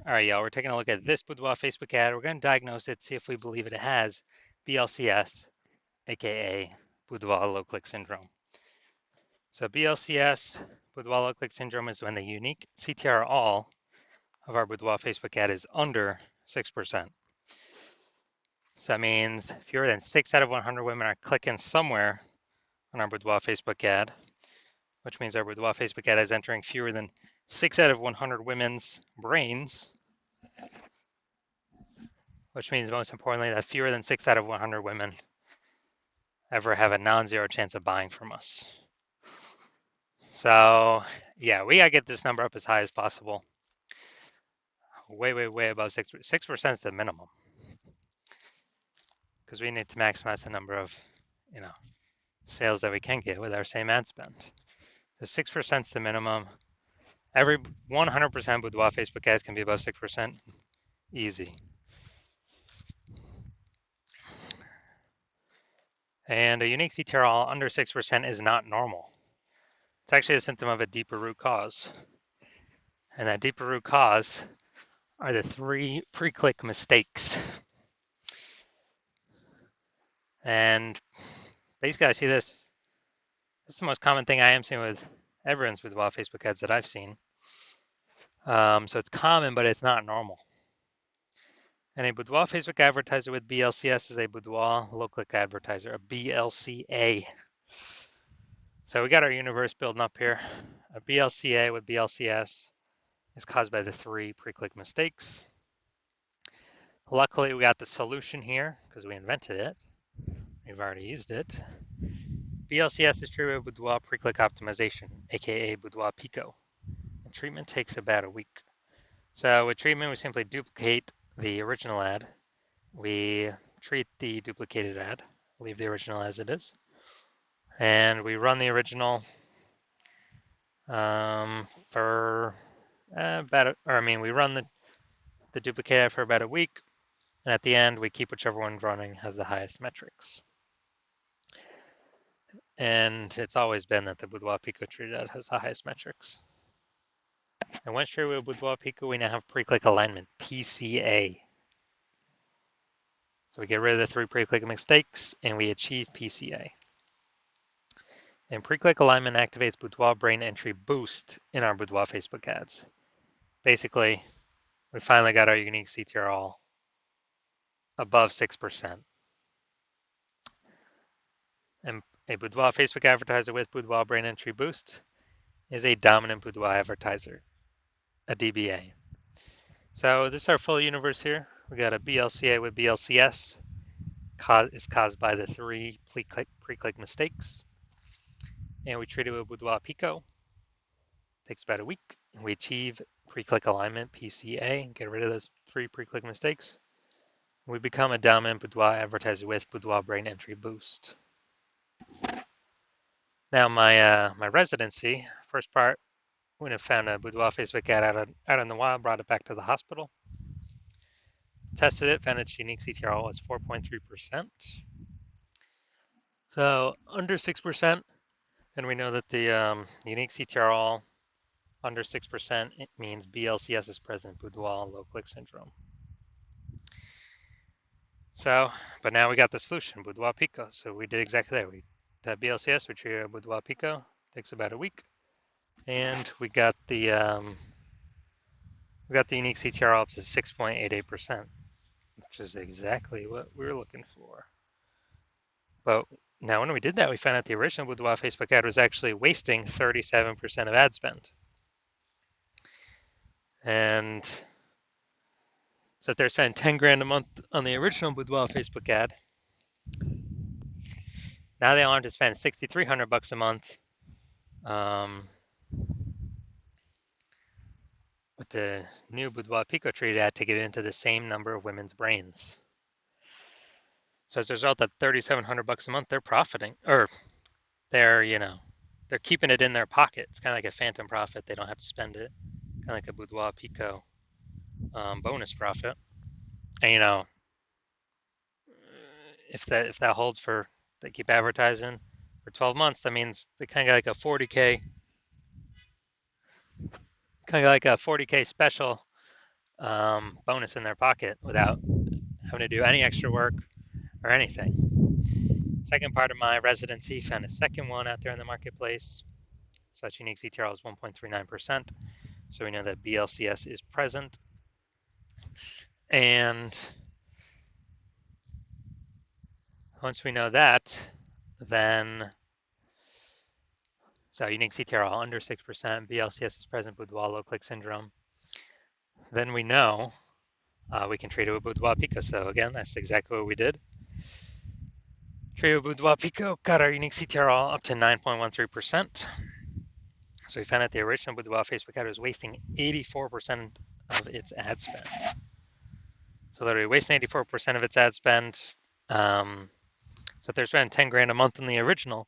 All right, y'all, we're taking a look at this Boudoir Facebook ad. We're going to diagnose it, see if we believe it has BLCS, aka Boudoir low click syndrome. So BLCS, Boudoir low click syndrome, is when the unique CTR all of our Boudoir Facebook ad is under 6%. So that means fewer than 6 out of 100 women are clicking somewhere on our Boudoir Facebook ad, which means our Boudoir Facebook ad is entering fewer than 6 out of 100 women's brains, which means most importantly that fewer than 6 out of 100 women ever have a non-zero chance of buying from us. So yeah, we gotta get this number up as high as possible. Way above 6% is the minimum, because we need to maximize the number of, sales that we can get with our same ad spend. So 6% is the minimum. Every 100% Boudoir Facebook ads can be above 6%, easy. And a unique CTRL under 6% is not normal. It's actually a symptom of a deeper root cause. And that deeper root cause are the 3 pre-click mistakes. And basically, I see this. This is the most common thing I am seeing with everyone's Boudoir Facebook ads that I've seen. So it's common, but it's not normal. And a Boudoir Facebook advertiser with BLCS is a Boudoir low-click advertiser, a BLCA. So we got our universe building up here. A BLCA with BLCS is caused by the 3 pre-click mistakes. Luckily, we got the solution here because we invented it. We've already used it. BLCS is treated with Boudoir pre-click optimization, aka Boudoir Pico. And treatment takes about a week. So with treatment, we simply duplicate the original ad. We treat the duplicated ad, leave the original as it is, and we run the original we run the duplicate ad for about a week, and at the end, we keep whichever one running has the highest metrics. And it's always been that the Boudoir Pico treated ad has the highest metrics. And once treated with Boudoir Pico, we now have pre-click alignment, PCA. So we get rid of the 3 pre-click mistakes, and we achieve PCA. And pre-click alignment activates Boudoir brain entry boost in our Boudoir Facebook ads. Basically, we finally got our unique CTR all above 6%. And a Boudoir Facebook advertiser with Boudoir brain entry boost is a dominant Boudoir advertiser, a DBA. So this is our full universe here. We got a BLCA with BLCS. It's caused by the 3 pre-click mistakes. And we treat it with Boudoir Pico. Takes about a week. We achieve pre-click alignment, PCA, get rid of those 3 pre-click mistakes. We become a dominant Boudoir advertiser with Boudoir brain entry boost. Now my residency, first part, we have found a Boudoir Facebook ad out in the wild, brought it back to the hospital. Tested it, found its unique CTR was 4.3%. So under 6%, and we know that the unique CTR under 6%, it means BLCS is present, Boudoir low click syndrome. So, but now we got the solution, Boudoir Pico. So we did exactly that. We had BLCS, we treated Boudoir Pico, takes about a week, and we got the unique CTR up to 6.88%, which is exactly what we were looking for. But now when we did that, we found out the original Boudoir Facebook ad was actually wasting 37% of ad spend. And so if they're spending 10 grand a month on the original Boudoir Facebook ad, now they want to spend $6,300 a month with the new Boudoir Pico treated ad to get into the same number of women's brains. So as a result of $3,700 a month, they're profiting, or they're keeping it in their pocket. It's kind of like a phantom profit. They don't have to spend it, kind of like a Boudoir Pico bonus profit. And if that holds for, they keep advertising for 12 months, that means they kind of like a 40K special bonus in their pocket without having to do any extra work or anything. Second part of my residency, found a second one out there in the marketplace. Such unique CTRL is 1.39%. So we know that BLCS is present. And once we know that, then, so unique CTRL under 6%, BLCS is present, Boudoir low click syndrome. Then we know we can trade it with Boudoir Pico. So again, that's exactly what we did. Trade with Boudoir Pico, got our unique CTRL up to 9.13%. So we found that the original Boudoir Facebook ad was wasting 84% of its ad spend. So literally wasting 84% of its ad spend. So if they're spending 10 grand a month on the original,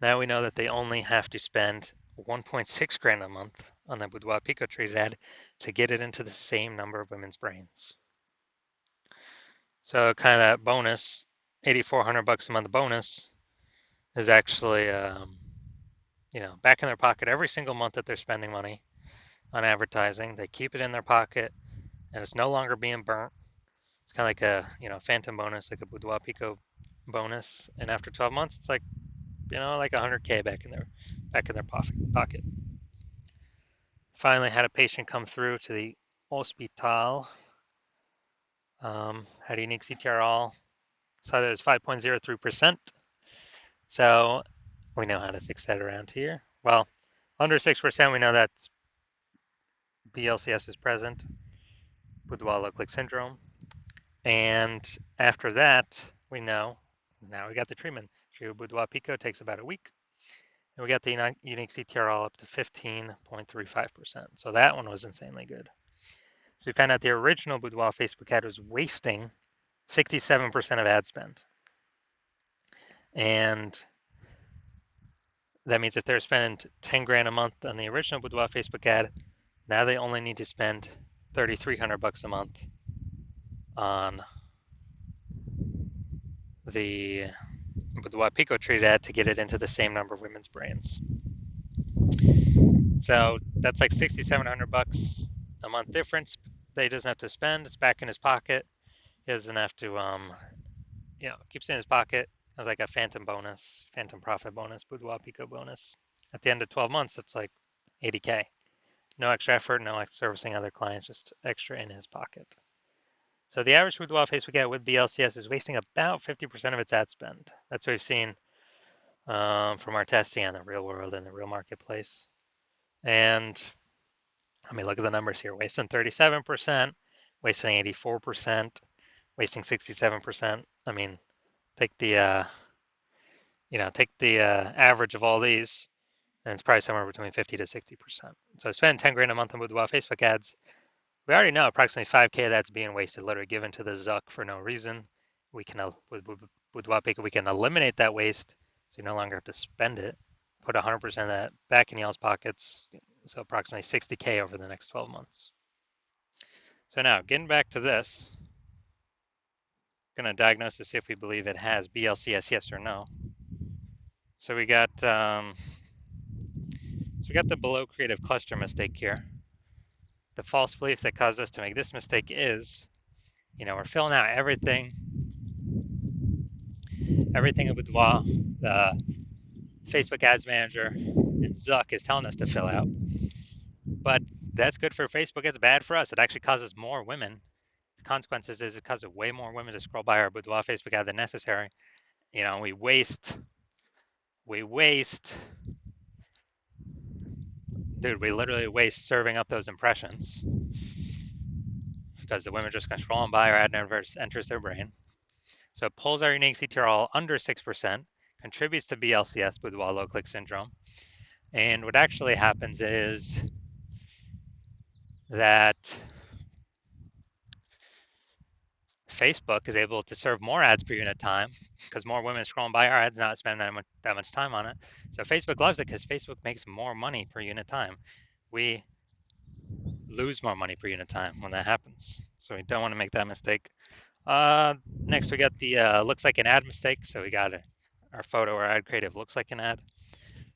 now we know that they only have to spend 1.6 grand a month on the Boudoir Pico traded ad to get it into the same number of women's brains. So kind of that bonus, $8,400 a month bonus, is actually back in their pocket every single month that they're spending money on advertising. They keep it in their pocket, and it's no longer being burnt. It's kind of like a phantom bonus, like a Boudoir Pico bonus. And after 12 months, it's like like 100K back in their pocket. Finally, had a patient come through to the hospital. Had a unique CTRL. So that was 5.03%. So we know how to fix that around here. Well, under 6%, we know that's BLCS is present, Boudoir low click syndrome. And after that, we know now we got the treatment. Treatment with Boudoir Pico takes about a week. And we got the unique CTRL up to 15.35%. So that one was insanely good. So we found out the original Boudoir Facebook ad was wasting 67% of ad spend. And that means if they're spending 10 grand a month on the original Boudoir Facebook ad, now they only need to spend $3,300 a month on the Boudoir Pico treated ad to get it into the same number of women's brains. So that's like $6,700 a month difference that he doesn't have to spend. It's back in his pocket. He doesn't have to, keeps it in his pocket. It's like a phantom bonus, phantom profit bonus, Boudoir Pico bonus. At the end of 12 months, it's like 80K. No extra effort, no extra servicing other clients, just extra in his pocket. So the average Boudoir Facebook ad with BLCS is wasting about 50% of its ad spend. That's what we've seen from our testing on the real world and the real marketplace. And I mean, look at the numbers here: wasting 37%, wasting 84%, wasting 67%. I mean, take the average of all these, and it's probably somewhere between 50 to 60%. So spending 10 grand a month on Boudoir Facebook ads, we already know approximately 5K of that's being wasted, literally given to the Zuck for no reason. We can, with Boudoir Pico, we can eliminate that waste, so you no longer have to spend it. Put 100% of that back in y'all's pockets, so approximately 60K over the next 12 months. So now, getting back to this, going to diagnose to see if we believe it has BLCS, yes or no. So we got the below creative cluster mistake here. The false belief that caused us to make this mistake is, we're filling out everything in Boudoir, the Facebook Ads Manager and Zuck is telling us to fill out. But that's good for Facebook. It's bad for us. It actually causes more women. The consequences is it causes way more women to scroll by our Boudoir Facebook ad than necessary. We waste. Dude, we literally waste serving up those impressions because the women just kind of scrolling by, our ad never enters their brain. So it pulls our unique CTRL under 6%, contributes to BLCS, Boudoir low click syndrome. And what actually happens is that Facebook is able to serve more ads per unit time because more women are scrolling by our ads, not spending that much time on it. So Facebook loves it because Facebook makes more money per unit time. We lose more money per unit time when that happens. So we don't want to make that mistake. Next, we got the looks like an ad mistake. So we got our photo or ad creative looks like an ad.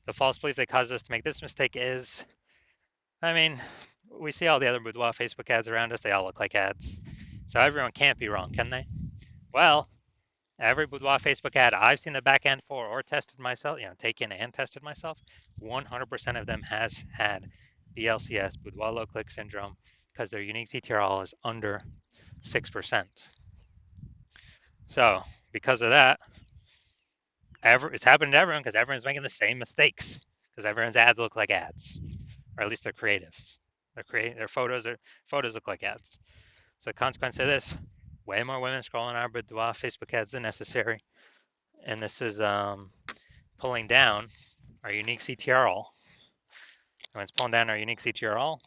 The false belief that caused us to make this mistake is, we see all the other boudoir Facebook ads around us. They all look like ads. So everyone can't be wrong, can they? Well, every boudoir Facebook ad I've seen the back end for or tested myself, taken and tested myself, 100% of them has had BLCS, boudoir low click syndrome, because their unique CTRL is under 6%. So because of that, it's happening to everyone because everyone's making the same mistakes because everyone's ads look like ads, or at least their creatives. Their photos look like ads. So the consequence of this, way more women scrolling our boudoir Facebook ads than necessary, and this is pulling down our unique CTRL. When it's pulling down our unique CTRL,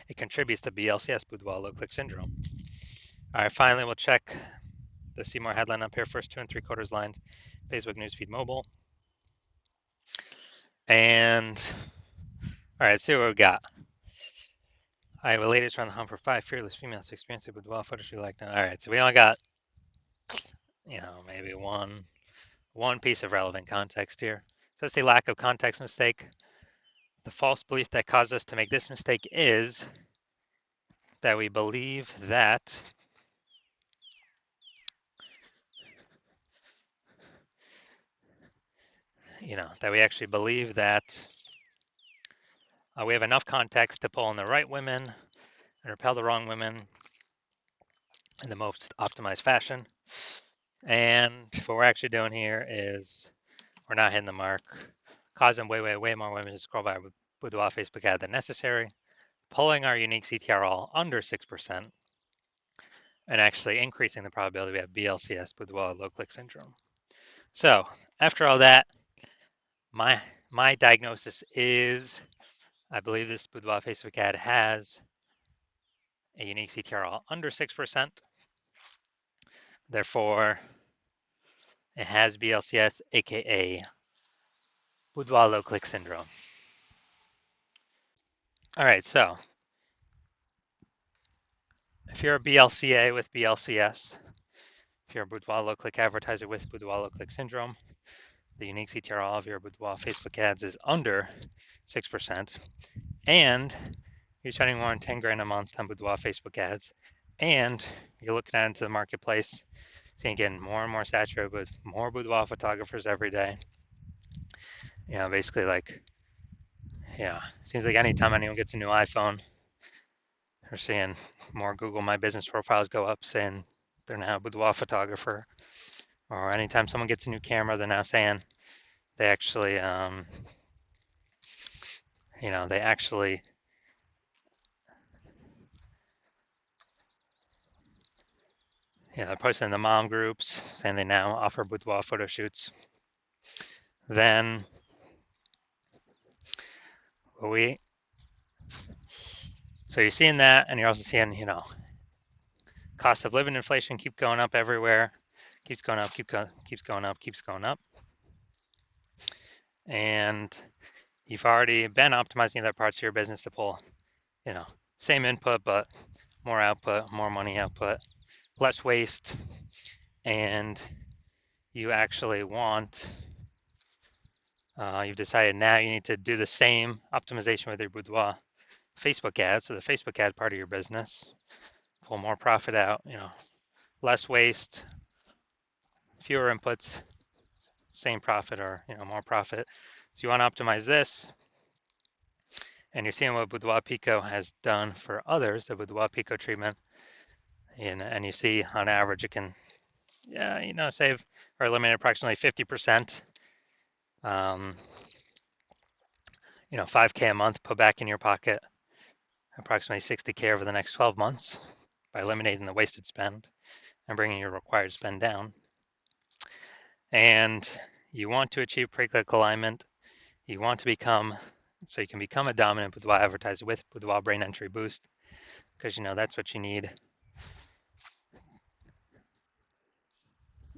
it contributes to BLCS, boudoir low click syndrome. All right, finally, we'll check the see more headline up here, first 2 3/4 lines, Facebook newsfeed mobile. And all right, let's see what we got. All right, well, ladies are on the hunt for 5 fearless females experiencing boudoir photos she liked. All right, so we only got, maybe one piece of relevant context here. So it's the lack of context mistake. The false belief that caused us to make this mistake is that we believe that that we actually believe that we have enough context to pull in the right women and repel the wrong women in the most optimized fashion. And what we're actually doing here is we're not hitting the mark, causing way more women to scroll by boudoir Facebook ad than necessary, pulling our unique CTRL under 6%, and actually increasing the probability we have BLCS, boudoir low click syndrome. So after all that, my diagnosis is I believe this boudoir Facebook ad has a unique CTRL under 6%. Therefore, it has BLCS, aka boudoir low click syndrome. All right, so if you're a BLCA with BLCS, if you're a boudoir low click advertiser with boudoir low click syndrome, the unique CTRL of your boudoir Facebook ads is under 6%, and you're spending more than 10 grand a month on boudoir Facebook ads, and you're looking out into the marketplace, seeing getting more and more saturated with more boudoir photographers every day. Basically seems like anytime anyone gets a new iPhone, we're seeing more Google My Business profiles go up saying they're now a boudoir photographer. Or anytime someone gets a new camera, they're now saying they actually, they're posting in the mom groups saying they now offer boudoir photo shoots. Then so you're seeing that, and you're also seeing, cost of living inflation keep going up everywhere, keeps going up. And you've already been optimizing other parts of your business to pull, same input, but more output, more money output, less waste. And you actually you've decided now you need to do the same optimization with your boudoir Facebook ads, so the Facebook ad part of your business, pull more profit out, less waste, fewer inputs, same profit, or more profit. So you want to optimize this, and you're seeing what Boudoir Pico has done for others, the Boudoir Pico treatment, and you see on average it can, save or eliminate approximately 50%. 5K a month put back in your pocket, approximately 60K over the next 12 months by eliminating the wasted spend and bringing your required spend down. And you want to achieve pre-click alignment. You want to become, so you can become a dominant boudoir advertiser with Boudoir Brain Entry Boost, because that's what you need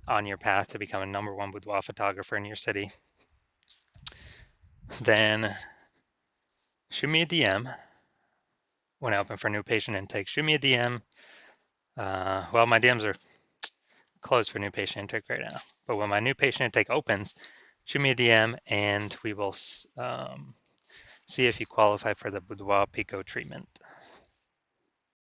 on your path to become a #1 boudoir photographer in your city. Then shoot me a DM when I open for new patient intake. Shoot me a DM. Well, my DMs are closed for new patient intake right now, but when my new patient intake opens, shoot me a DM and we will see if you qualify for the Boudoir Pico treatment.